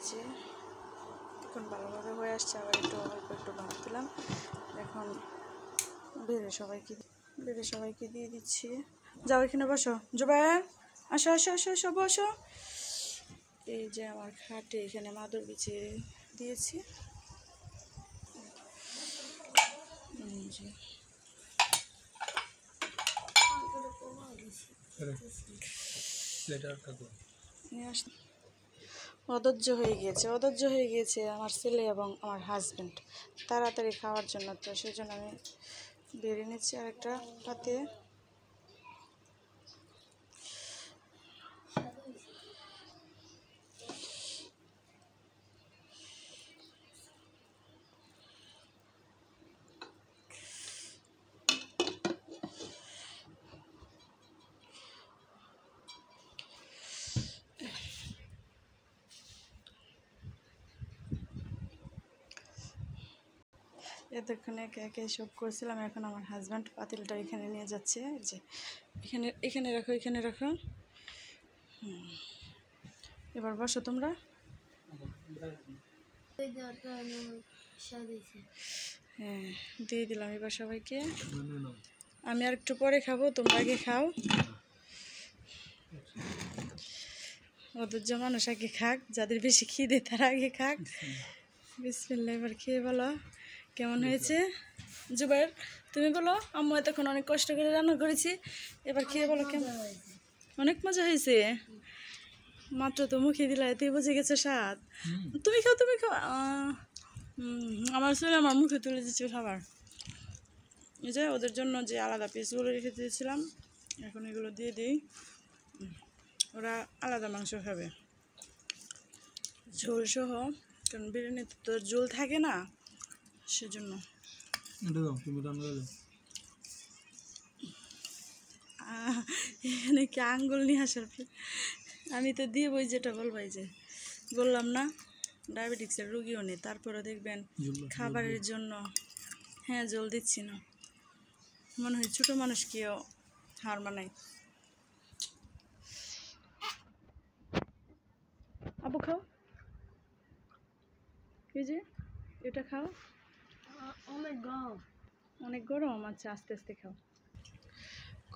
যে এখন ভালোভাবে হয়ে আসছে, আবার একটু অল্প একটু ভাত দিলাম। এখন বেড়ে সবাইকে দিয়ে দিচ্ছি। যাও এখানে বসো, জুবায়ের আসো আসো আসো আসো বসো। এই যে আমার খাটে এখানে মাদুর বিছিয়ে দিয়েছি। এই যে অধৈর্য হয়ে গিয়েছে আমার ছেলে এবং আমার হাজব্যান্ড তাড়াতাড়ি খাওয়ার জন্য, তো সেই জন্য আমি বেরিয়ে নিচ্ছি আরেকটা পাতে। এতক্ষণ একে একে সব করছিলাম, এখন আমার হাজব্যান্ড পাতিলটা এখানে নিয়ে যাচ্ছে। যে এখানে রাখো, এখানে রাখো। এবার বসো তোমরা। হ্যাঁ দিয়ে দিলাম এবার সবাইকে। আমি আর একটু পরে খাবো, তোমরা আগে খাও। অধৈর্য মানুষ আগে খাক, যাদের বেশি খিদে তারা আগে খাক। বিসমিল্লাহ। এবার খেয়ে বলো কেমন হয়েছে। জুবাইর তুমি বলো, আম্মু এতক্ষণ অনেক কষ্ট করে রান্না করেছি, এবার খেয়ে বলো কেমন। অনেক মজা হয়েছে, মাত্র তো মুখে দিলা এতেই বুঝে গেছে স্বাদ। তুমি খাও তুমি খাও। আমার ছেলে আমার মুখে তুলে দিচ্ছে খাবার। এই যে ওদের জন্য যে আলাদা পিসগুলো রেখে দিয়েছিলাম, এখন এগুলো দিয়ে দিই, ওরা আলাদা মাংস খাবে ঝোল সহ, কারণ বিরিয়ানিতে তো ঝোল থাকে না, সেজন্য। এখানে কি আঙ্গুল নিয়ে আসার, আমি তো দিয়ে বই যেটা বলবাই, যে বললাম না ডায়াবেটিক্সের রুগীও নেই, তারপরে দেখবেন খাবারের জন্য। হ্যাঁ জল দিচ্ছি না, মনে হয় ছোটো মানুষকেও হার মানাই। আবু খাও, এই যে এটা খাও। অনেক গরম, আচ্ছা আস্তে আস্তে খাও।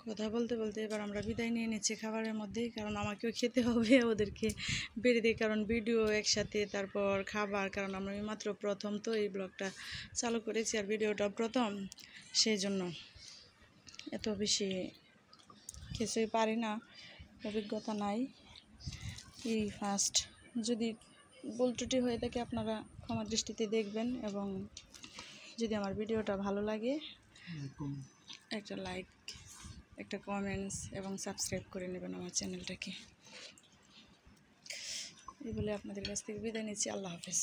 কথা বলতে বলতে এবার আমরা বিদায় নিয়ে নিচ্ছি খাবারের মধ্যেই, কারণ আমাকেও খেতে হবে, ওদেরকে বেড়ে দিই, কারণ ভিডিও একসাথে তারপর খাবার, কারণ আমরা মাত্র প্রথম তো এই ব্লগটা চালু করেছি, আর ভিডিওটা প্রথম, সেই জন্য এত বেশি কিছুই পারি না, অভিজ্ঞতা নাই, এই ফার্স্ট। যদি ভুল ত্রুটি হয়ে থাকে আপনারা ক্ষমা দৃষ্টিতে দেখবেন, এবং যদি আমার ভিডিওটা ভালো লাগে একটা লাইক, একটা কমেন্টস এবং সাবস্ক্রাইব করে নেবেন আমার চ্যানেলটাকে। এই বলে আপনাদের কাছ থেকে বিদায় নিচ্ছি। আল্লাহ হাফেজ।